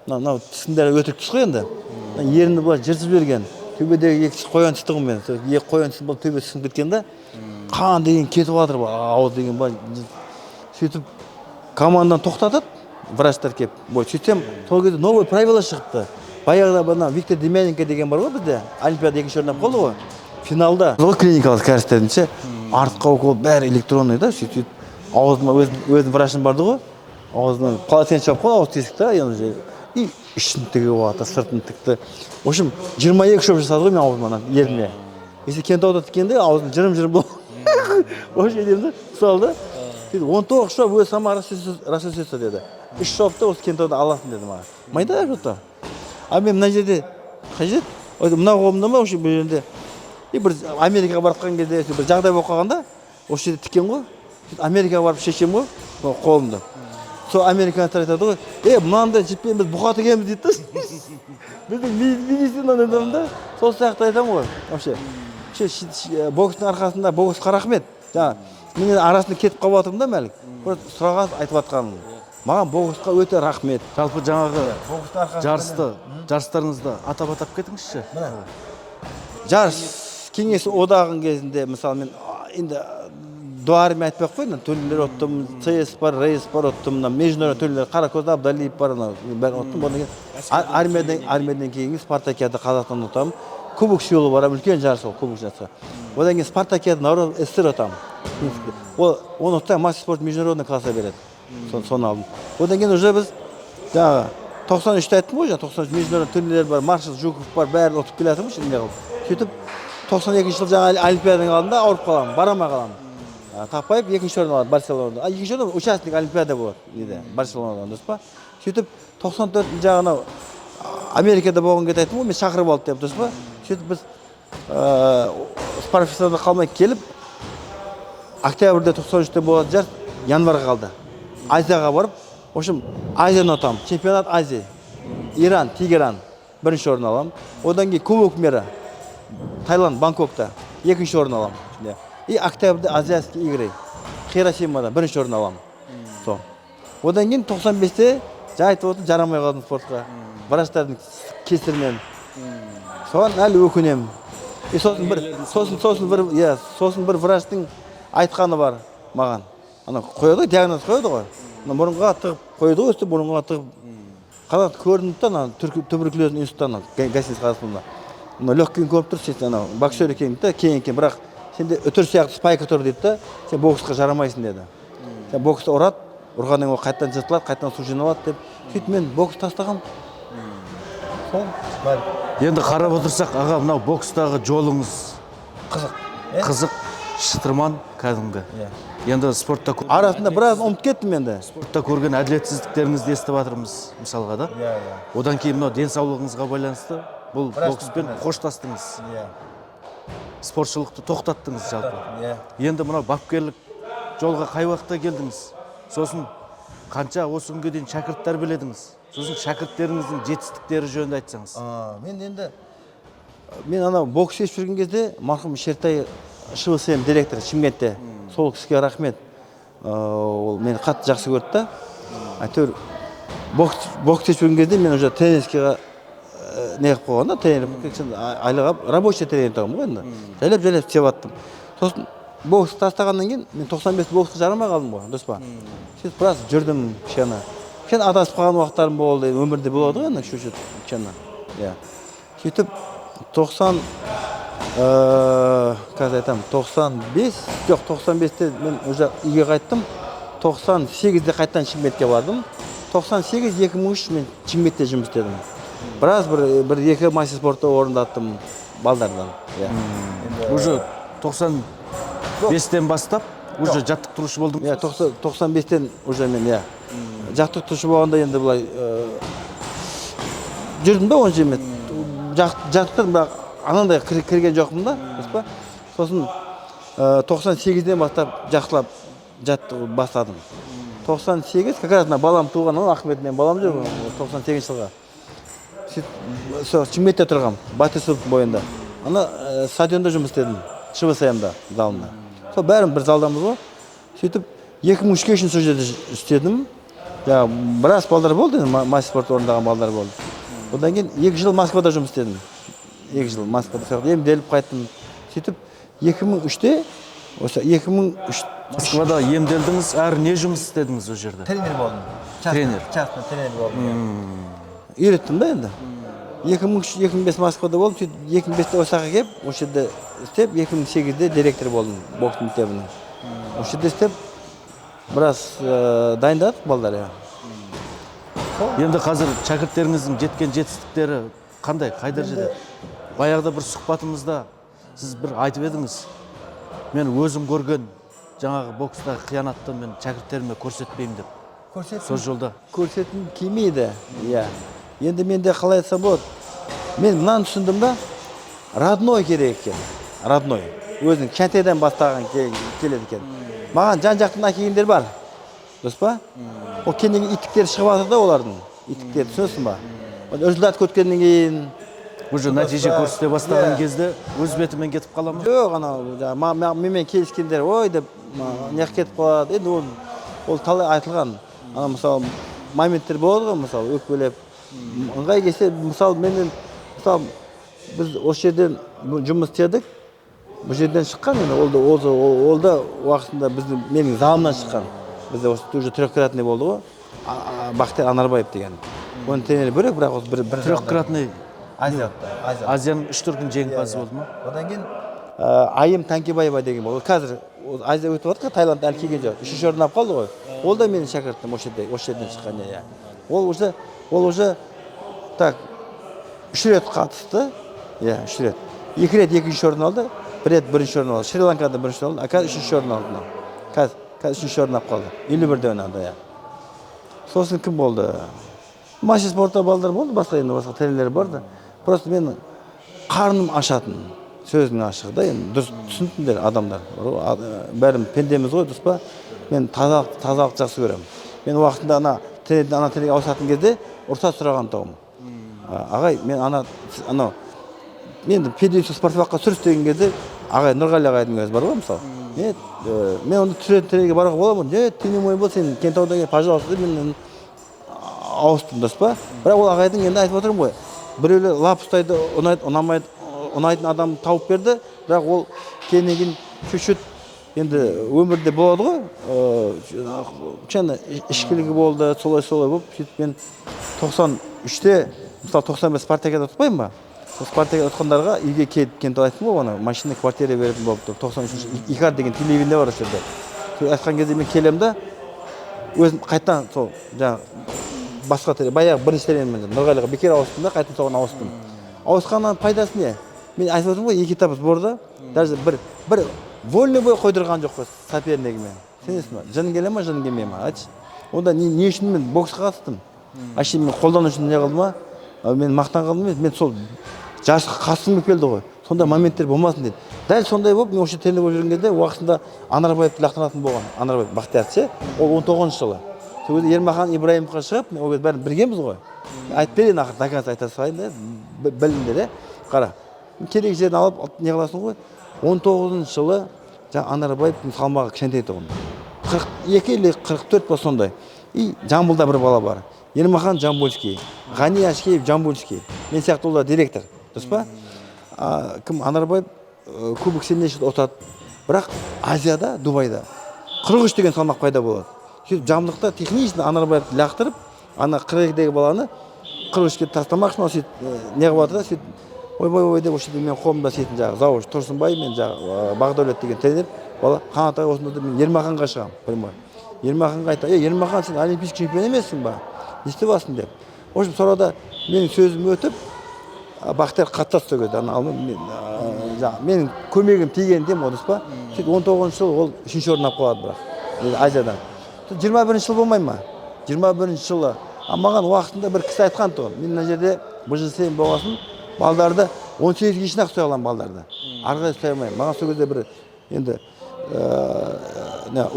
мынау тісімде өтірік түс қой енді ерінді былай жыртып жіберген төбедегі 2 қоян тісті ғой мен 2 қоян тісі бұл төбе сынып кеткен да қан деген кетіп жатыр ауыз деген былай сөйтіп команданы тоқтатады врачтар келіп сөйтсем сол кезде новый правила шығыпты баяғыда мына Виктор Демяненко деген бар ғой бізде олимпиада 2-ші орын алып қалды ғой финалда клиникалық кәрістердің ше артқа укол бәрі электронный да сөйтіп аузыма өзінің врачым барды ғой аузына полотенце жауып қойды ауыз тесік та енді и ішін тігіп алды сыртын тікті в общем 22 шоп жасады ғой мен аузыма еріне если кентауда тіккенде аузым жырым болды вообще деймін да салды 19 шоп өзі сама рассосется деді 3 шопты осы кентауда аласың деді маған майда что-то а мен мына жерде қажет мына қолымда ма осы бұл жерде и бір Америкаға барып қалған кезде бір жағдай болып қалғанда осы жерде тіккен ғой Америкаға барып шешемін ғой қолымды сол американецтер айтады ғой мынандай жіппен біз бұқа тігеміз дейді да біздің медицинаны айтамын да сол сияқты айтамын ғой вообще бокстың арқасында боксқа рахмет жаңа мен арасында кетіп қалып жатырмын да мәлік просто сұраған айтып жатқаным маған боксқа өте рахмет жалпы жаңағы жарыстарыңызды атап кетіңізші жарыс кеңес одағының кезінде мысалы мен енді дуарымен айтпай ақ қой төрлелер ұттым ЦС бар рейс бар ұттым международный төрлелер Қаракөз Абдалиев бар бәрін ұттым одан кейін армиядан кейінгі спартакиада Қазақстан ұтамын кубок Сеула барамын үлкен жарыс ол кубок жарысқа одан кейін спартакиада народ СССР ұтамын оны ұтсаң мастер спорт международный класса береді соны алдым одан кейін уже біз жаңағы 93'te айттым ғой, 93 международный турнирлер бар, Маршал Жуков бар, бәрі ұтып келе жатырмын ішінде қылып. Сөйтіп 92 жыл жаңа олимпиаданың алдында ауырып қаламын, барамай қаламын. Таппайып екінші орын алады Барселонада. Екінші орын участник олимпиада болады дейді, Барселонада, дұрыс па? Сөйтіп 94 жағына Америкада болған кезде айттым ғой, мен шақырып алды деп, дұрыс па? Сөйтіп біз профессионалда қалмай келіп, октябрьде 93-те болады жар, январға қалды. Азияға барып, в общем, Азияны ұтамын. Чемпионат Азия. Иран, Тегеран. Бірінші орын аламын. Одан кейін Кубок мира. Таиланд, Бангкокта. Екінші орын аламын. И октябрьде азиатские игры. Хиросимада бірінші орын аламын. Сол. Одан кейін 95-те айтып отыр, жарамай қалдым спортқа. Врачтардың кесірінен. Соған әлі өкінемін. Сосын бір врачтың айтқаны бар маған. Ана қойды, диагноз қойды ғой. Мұрынға тығып қойды ғой, өстіп мұрынға тығып. Қанат көрінді ана туберкулез институттан гостиница қаласында. Легкийін көріп тұр, сен ана боксер екенмін де, кейін екен, бірақ сенде үтір сияқты спайка тұр дейді де, сен боксқа жарамайсың деді. Сен бокста ұрады, ұрғаннан кейін қайттан жыртылады, қайттан су жиналады деп. Сөйтіп мен бокс тастағам. Сол, бар. Енді қарап отырсақ, аға, мынау бокстағы жолыңыз қызық, шытырман кәдімгі. Енді спортта арасында біраз ұмытып кеттім енді. Спортта көрген әділетсіздіктеріңізді естіп жатырмыз, мысалға да. Одан кейін мынау денсаулығыңызға байланысты бұл бокспен қоштастыңыз. Спортшылықты тоқтаттыңыз жалпы. Енді мынау бапкерлік жолға қай уақытта келдіңіз? Сосын қанша осы күнге дейін шәкірттер біледіңіз? Сосын шәкірттеріңіздің жетістіктері жөнінде айтсаңыз. Мен анау бокс шешіп жүрген кезде марқұм Шертай ШВСМ директоры Шымкентте. Сол кісіге рахмет. Ол мені қатты жақсы көрді да. Әйтеуір бокс шешіп жүрген кезде мен уже тренерскийға не қылып қойған да, тренер айлыға рабочий тренер тұғым ғой енді. Жайлап істеп аттым. Сосын бокс тастағаннан кейін мен 95 боксқа жарамай қалдым ғой, дұрыс па? Сөйтіп біраз жүрдім кішкене. Кішкене адасып қалған уақыттарым болды, өмірде болады ғой енді кішкене. Сөйтіп 90 қазір айтамын, 95, жоқ 95-те мен уже үйге қайттым. 98-де қайттан Шымкентке бардым. 98-2003 мен Шымкентте жұмыс істедім. Біраз бір-екі мастер спортта орындаттым балдардан. Уже 95-тен бастап уже жаттықтырушы болдым. 95-тен уже мен жаттықтырушы болғанда енді былай жүрдім да 10 жемет. Жаттықтырдым, бірақ анандай кірген жоқпын да, дұрыс па? Сосын 98-ден бастап жақсылап жаттығуды бастадым. 98, как раз балам туған, Ахмет мен балам жүр 98 жылға. Шымкентте тұрғам, Батысов бойында. Ана стадионда жұмыс істедім, ШВСМ-да залында. Сол бәрім бір залдамыз ғой. Сөйтіп 2003-ге шейін сол жерде істедім. Біраз балдар болды, мастер спорт орындаған балдар болды. Одан кейін 2 жыл Москвада жұмыс істедім. 2 жыл Москвада емделіп қайттым. Сөйтіп 2003-те, осы 2003 Москвада емделдіңіз, әрі не жұмыс істедіңіз ол жерде? Тренер болдым. Тренер. Частный тренер болдым. Үйреттім да енді. 2003-2005 Москвада болдым, сөйтіп 2005-те Осақа келіп, осы жерде істеп, 2008-де директор болдым бокс мектебінің. Осы жерде істеп, біраз дайындадық балдар. Енді қазір шәкірттеріңіздің жеткен жетістіктері қандай, қай дәрежеде? Баяғыда бір сұхбатымызда сіз бір айтып едіңіз. Мен өзім көрген жаңағы бокстағы қиянатты мен шәкірттеріме көрсетпеймін деп. Сол жолда. Көрсетім келмейді. Енді менде қалай айтсам болады. Мен мынаны түсіндім да, родной керек екен. Родной. Өзінің кішкентайдан бастаған келеді екен. Маған жан-жақтан әкелгендер бар. Дұрыс па? Ол кенен итіктер шығып жатыр да олардың. Итіктер, түсінесің ба? Үзілдат көткеннен кейін уже нәтиже көрсете бастаған кезде өз бетімен кетіп қаламын. Жоқ, анау менімен келіскендер, ой деп, неғып кетіп қалады. Енді ол талай айтылған. Ана мысалы моменттер болады ғой, мысалы өкпелеп. Ыңғай келсе, мысалы менен, мысалы біз осы жерден жұмыс істедік. Бұл жерден шыққан, ол да уақытында менің залымнан шыққан. Бізде уже трехкратный болды ғой. Бақтияр Анарбаев деген. Оның тренері бөлек, бірақ осы бір трехкратный Азияның 3 дүркін жеңімпазы болды ма? Одан кейін Айым Танкебаева деген болды. Қазір Азия өтіп жатыр, Таиланд әлі келген жоқ. 3-ші орын алып қалды ғой. Ол да менің шәкіртім осы жерден шыққан. Ол уже Ол уже так 3 рет қатысты. Иә, 3 рет. 2 рет екінші орын алды, 1 рет бірінші орын алды. Шри-Ланкада бірінші орын алды, а қазір үшінші орын алды. Қазір үшінші орын алып қалды. 51-де ойнады, иә. Сосын кім болды? Мастер спортта балдар болды, басқа тренерлер барды. Просто мен қарным ашатын. Сөздің ашығы да, енді дұрыс түсінтіндер адамдар. Бәрім пендеміз ғой, дұрыс па? Мен тазалық жақсы көремін. Мен уақытында ана тренерге ауысатын кезде рұқсат сұраған тұғым. Ағай, мен мен педагогика спортбаққа сүріс деген кезде ағай Нұрғали ағайдың өзі бар ғой, мысалы. Мен онда тренерге баруға боламын. Ты не мой бол, сен Кентаудан кел, пожалуйста, мен ауыстым, дұрыс па? Бірақ ол ағайдың енді айтып отырмын ғой. Біреулер лап ұстайды, ұнайтын адам тауып берді, бірақ ол кейін чуть-чуть енді өмірде болады ғой, ішкілігі болды, солай болып, сөйтіп мен 93-те, мысалы 95 Спартакиада ұтпаймын ба? Спартакиада ұтқандарға үйге келіп Кентау айттым ғой, оны машина квартира беретін болып тұр. 93 Икар деген телевизионде бар осы жерде. Сол айтқан кезде мен келем да, өзім қайтадан сол басқа баяғы бірінші тренермен Нұрғалиға бекер ауыстым да, қайтадан соған ауыстым. Ауысқаннан пайдасы не? Мен айтып отырмын ғой, 2 этап сборда, даже бір вольный бой қойдырған жоқ қой сопернигіме. Сенесің ба? Жын келе ма, жын келмей ма? Айтшы. Онда не үшін мен боксқа қатыстым? Әшейін мен қолдану үшін не қылдым ма? Мен мақтан қалдым емес, мен сол жарысқа қатысқым келді ғой. Сонда моменттер болмасын деді. Дәл сондай болып, мен осы тренер болып жүрген кезде уақытында Анарбаевты лақтыратын болған. Анарбаев Бақтияров ше, ол 19-шы жылы. Сол кезде Ермахан Ибраимовқа шығып, ол кезде бәрін біргеміз ғой. Айтып берейін, ақыр до конца айта салайын да, біліңдер, қара. Керек жерін алып не қыласың ғой. 19-шы жылы Анарбаевтың салмағы кішкентай тұғын. 42 или 44 па сондай. И Жамбылда бір бала бар. Ермахан Жамбульский, Ғани Ашкеев Жамбульский. Мен сияқты олар директор. Дұрыс па? Кім Анарбаев кубок сильнейший ұтады. Бірақ Азияда, Дубайда 43 деген салмақ пайда болады. Сөйтіп Жамбылдықта технично Анарбаевты лақтырып, ана 42-дегі баланы 43-ке тастамақ үшін сөйтіп не қылып жатыр да, сөйтіп ойбай деп осы мен қолымда сетін жағы Зауыш Тұрсынбай мен жағы Бағдәулет деген тренер бала қанат ай осында мен Ермаханға шығамын прямой. Ермаханға айтты, Ермахан сен олимпийский чемпион емессің ба? Не істеп алсың деп. В общем, сонда менің сөзім өтіп Бақтияр қаттасты сол кезде. Менің көмегім тиген дем дұрыс па? Сөйтіп 19-шы жыл ол 3-ші орын алып қалады бірақ Азиядан. 21-ші жыл болмай ма? 21-ші жылы. Маған уақытында бір кісі айтқан тұғын. Мен мына жерде БЖСМ болғасын балдарды 18 кешін-ақ ұстай аламын балдарды. Арғы ұстай алмаймын. Маған сол кезде бір енді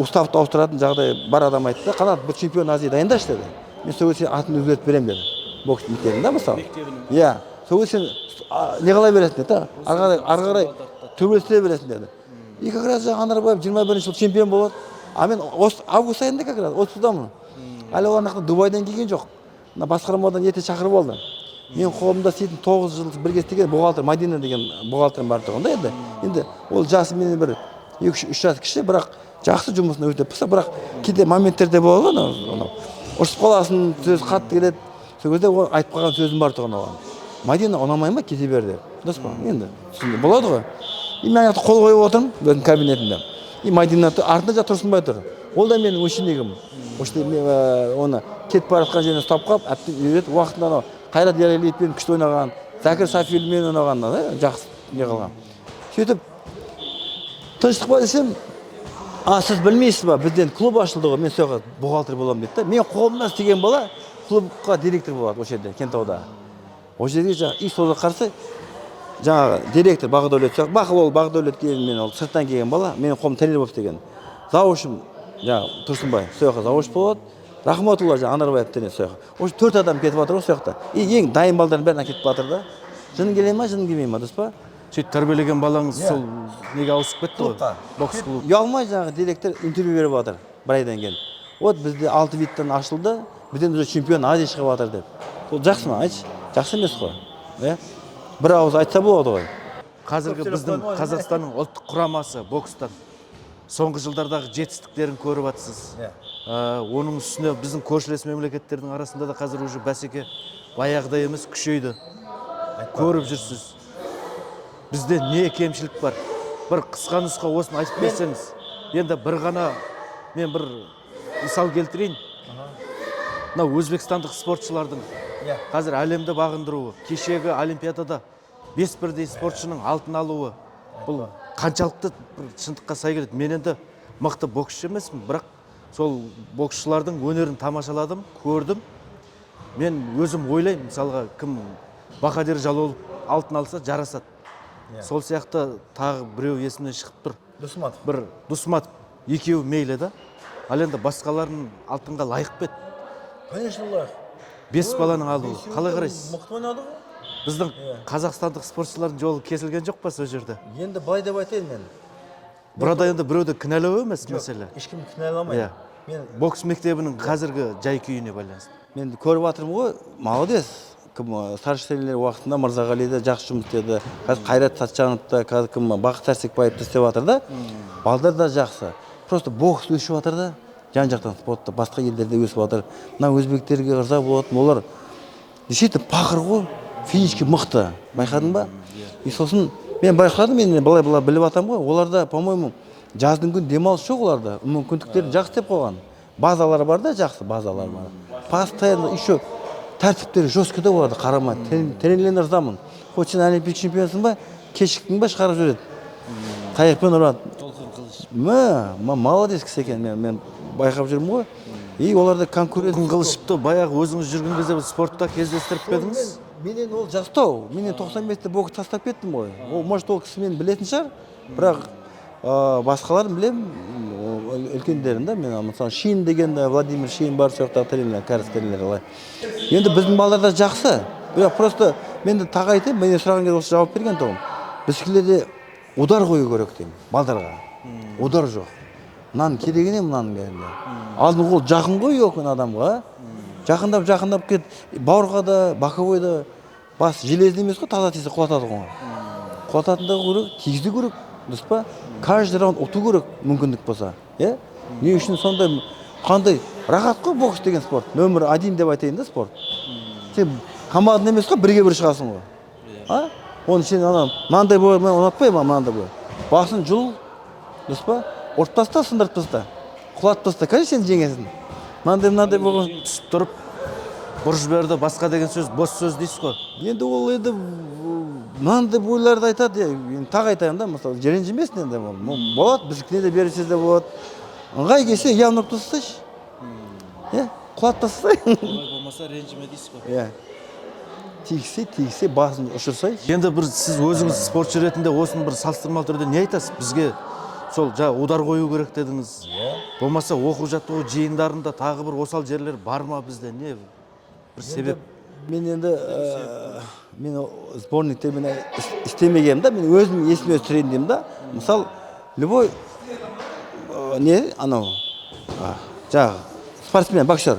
уставты ауыстыратын жағдай бар адам айтты. Қанат бір чемпион Азия дайындашы деді. Мен сол кезде атын өзгертіп беремін деді. Бокс мектебінде мысалы. Иә. Сол кезде сен не қыла бересің деді. Ары қарай төбелестіре бересің деді. И как раз Анарбаев 21-ші жыл чемпион болады. А мен август айында как раз отпускадамын. Әлі олар Дубайдан келген жоқ. Басқармадан ерте шақырып алды. Мен қолымда сөйтіп 9 жыл бірге істеген бухгалтер Мадина деген бухгалтерім бар тұғын да енді ол жасы менен бір 2-3 жас кіші, бірақ жақсы жұмысын өте пысық, бірақ кейде моменттерде болады ғой, ұрысып қаласың, сөз қатты келеді. Сол кезде айтып қалған сөзім бар тұғын оған. Мадина ұнамай ма, кете бер деп. Дұрыс па? Енді болады ғой. И мен қол қойып отырмын өзінің кабинетінде. И Мадина артында Тұрсынбай тұр. Ол да менің ученикім. Оны кетіп бара жатқан жеріне ұстап қалып, әбден үйретіп, уақытында Қайрат Ералиевпен күшті ойнаған, Зәкір Сафиевпен ойнаған, жақсы не қылған. Сөйтіп тыныштық па десем, сіз білмейсіз ба, бізден клуб ашылды ғой, мен соған бухгалтер боламын деді. Мен қолымнан істеген бала клубқа директор болады осы жерде, Кентауда. Осы жерге жаңағы соға қарсы жаңағы директор Бағдәулет сияқты, бақыл ол Бағдәулет келген, мен ол сырттан келген бала, менің қолым тренер болып істеген. Зауышым жаңағы Тұрсынбай, сояққа Зауыш болады. Рахматулла жаңағы Анарбаев тренер сояққа. Осы 4 адам кетіп жатыр ғой сояқта. И ең дайын балдардың бәрін кетіп жатыр да. Жын келе ма, жын келмей ма, дұрыс па? Сөйтіп тәрбиелеген балаңыз сол неге ауысып кетті ғой? Бокс клубы. Ұялмай жаңағы директор интервью беріп жатыр бір айдан кейін. Вот бізде 6 видтен ашылды, бізден уже чемпион Азия шығып жатыр деп. Ол жақсы ма, айтшы? Жақсы емес қой. Бір ауыз айтса болады ғой. Қазіргі біздің Қазақстанның ұлттық құрамасы бокстан соңғы жылдардағы жетістіктерін көріп жатсыз. Оның үстіне біздің көршілес мемлекеттердің арасында да қазір уже бәсеке баяғыдай емес, күшейді. Көріп жүрсіз. Бізде не кемшілік бар? Бір қысқа нұсқа осыны айтып берсеңіз. Енді бір ғана мен бір мысал келтірейін. мына өзбекстандық спортшылардың қазір әлемді бағындыруы, кешегі олимпиадада 5 бірдей спортшының алтын алуы, бұл қаншалықты шындыққа сай келеді. Мен енді мықты боксшы емеспін, бірақ сол боксшылардың өнерін тамашаладым, көрдім. Мен өзім ойлаймын, мысалға кім Бахадир Жалолов алтын алса жарасады. Сол сияқты тағы біреу есімнен шығып тұр. Дусматов. Бір Дусматов, екеуі мейлі да. Ал енді басқаларын алтынға лайық бет. Конечно, лайық. 5 баланың алуы. Қалай қарайсыз? Мықты ойнады ғой. Біздің қазақстандық спортшылардың жолы кесілген жоқ па сол жерде? Енді бай деп айтайын мен. Burada енді біреуді кінәлау емес мәселе. Ешкім кінәламайды. Мен бокс мектебінің қазіргі жай-күйіне байланысты. Мен көріп жатырмын ғой, молодец. Кім старший тренерлер уақытында Мырзағалида жақсы жұмыс істеді. Қазір Қайрат Сатжановта, қазір кім Бақыт Сәрсекбаевты істеп жатыр да. Балдар да жақсы. Просто бокс өсіп жатыр да. Жан-жақтан спортта басқа елдерде өсіп жатыр. Мына өзбектерге ырза болатын, олар действительно пақыр ғой, финишке мықты. Байқадың ба? И сосын мен байқадым, мен былай біліп жатамын ғой. Оларда, по-моему, жаздың күн демалыс жоқ оларда. Мүмкіндіктері жақсы деп қойған. Базалар бар да, жақсы базалар бар. Постоянно еще тәртіптері жестко да оларды қарамай. Тренерлерден ырзамын. Хоть сен олимпик чемпионсың ба, кешіктің ба шығарып жібереді. Таяқпен ұрады. Толқын Қылыш. Молодец кісі екен, мен байқап жүрмін ғой. И оларда конкурент. Толқын Қылышевті баяғы өзіңіз жүрген кезде спортта кездестіріп педіңіз? Менен ол жастау. Менен 95-те бокс тастап кеттім ғой. Ол может ол кісі мені білетін шығар. Бірақ басқаларын білем, үлкендерін да. Мен мысалы Шин деген Владимир Шин бар, сояқтағы тренерлер, кәріс тренерлер алай. Енді біздің балаларда жақсы. Бірақ просто мен де тағы айтайын, мен сұраған кезде осы жауап берген тұғым. Біздікілерде удар қою керек деймін, балдарға. Удар жоқ. Мынаның керегі не мынаның бәрінде? Алдын қол жақын қой өкін адамға. Жақындап кет, бауырға да, боковойда бас железді емес қой, таза тисе құлатады ғой. Құлататындағы көрек, тигізді көрек, дұрыс па? Каждый раунд ұту керек мүмкіндік болса. Не үшін сондай қандай рахат қой бокс деген спорт. Нөмір 1 деп айтайын да спорт. Сен командадан емес қой, бірге бір шығасың ғой. Оны сен мынандай бой, мен ұнатпаймын мынандай бой. Басын жұл, дұрыс па? Ұрып таста, сындырып таста. Құлатып таста, конечно сен жеңесің. Мынандай болған түсіп тұрып, бұрыш берді, басқа деген сөз, бос сөз дейсіз ғой. Енді ол енді мынандай бойларды айтады, тағы айтайын да, мысалы, ренжімесін енді. Болады, біздікіне де бересіз де болады. Ыңғай келсе, ұян ұрып тастайшы. Құлатып тастай. Олай болмаса ренжіме дейсіз ғой. Тигізсе, басын ұшырсай. Енді бір сіз өзіңіз спортшы ретінде осыны бір салыстырмалы түрде не айтасыз? Бізге сол удар қою керек дедіңіз. Болмаса оқу жаттығу жиындарында тағы бір осал жерлер бар ма бізде? Не бір себеп? Мен енді мен сборниктермен істемегенмін да, мен өзім есіме түсірейін деймін да. Мысалы, любой спортсмен, боксер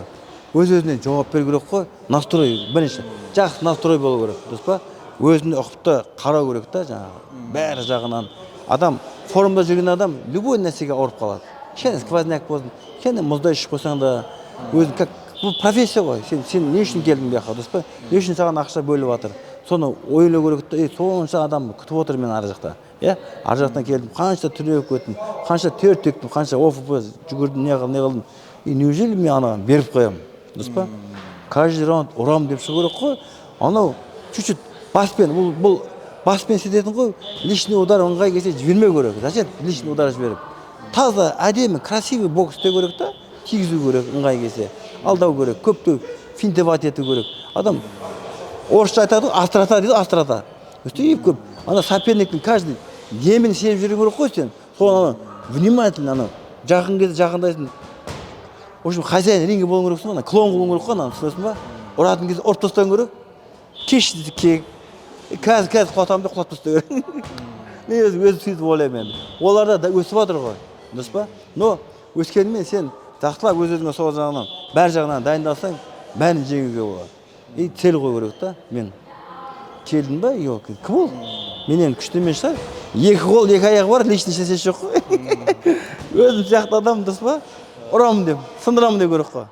өз-өзіне жауап беру керек қой. Настрой бірінші. Жақсы настрой болу керек, дұрыс па? Өзіне ұқыпты қарау керек та, жаңағы бәрі жағынан. Адам форумда жүрген адам любой нәрсеге ауырып қалады. Кені сквозняк болсын, кені мұздай ішіп қойсаң да, өзің как бұл профессия ғой. Сен не үшін келдің бұяққа, дұрыс па? Не үшін саған ақша бөліп жатыр? Соны ойлау керек та, сонша адам күтіп отыр мен ар жақта. Ар жақтан келдім, қанша түрек өттім, қанша тер төктім, қанша ОФП жүгірдім, не қылдым. Неужели мен анаған беріп қоямын, дұрыс па? Каждый раунд ұрам деп шығу керек қой. Анау чуть-чуть баспен, бұл баспен сететін ғой, лишний удар ыңғай келсе жібермеу керек. Зачем лишний удар жіберіп? Таза, әдемі, красивый бокс істеу керек та, тигізу керек ыңғай келсе. Алдау керек, көпті финтевать ету керек. Адам орысша айтады ғой, астрата дейді, астрата. Өстейіп көп. Ана соперниктің каждый емін сеп жүру керек қой сен. Соны внимательно, жақын кезде жақындайсың. В общем, хозяин ринге болуың керексің ғой, клоун болуың керек қой, түсінесің ба? Ұратын кезде ұрып тастауың керек. Кешті кек. Қазір құлатамын деп құлатып тастау керек. Мен өзі сөйтіп ойлаймын енді. Оларда да өсіп жатыр ғой, дұрыс па? Но өскенімен сен тақтылап өз-өзіңе сол жағынан, бәр жағынан дайындалсаң, бәрін жеңуге болады. И цель қою керек та, мен келдім ба, кім ол? Менен күшті емес шығар. Екі қол, екі аяғы бар, личный шешесі жоқ қой. Өзім сияқты адам, дұрыс па? Ұрамын деп, сындырамын деп керек қой.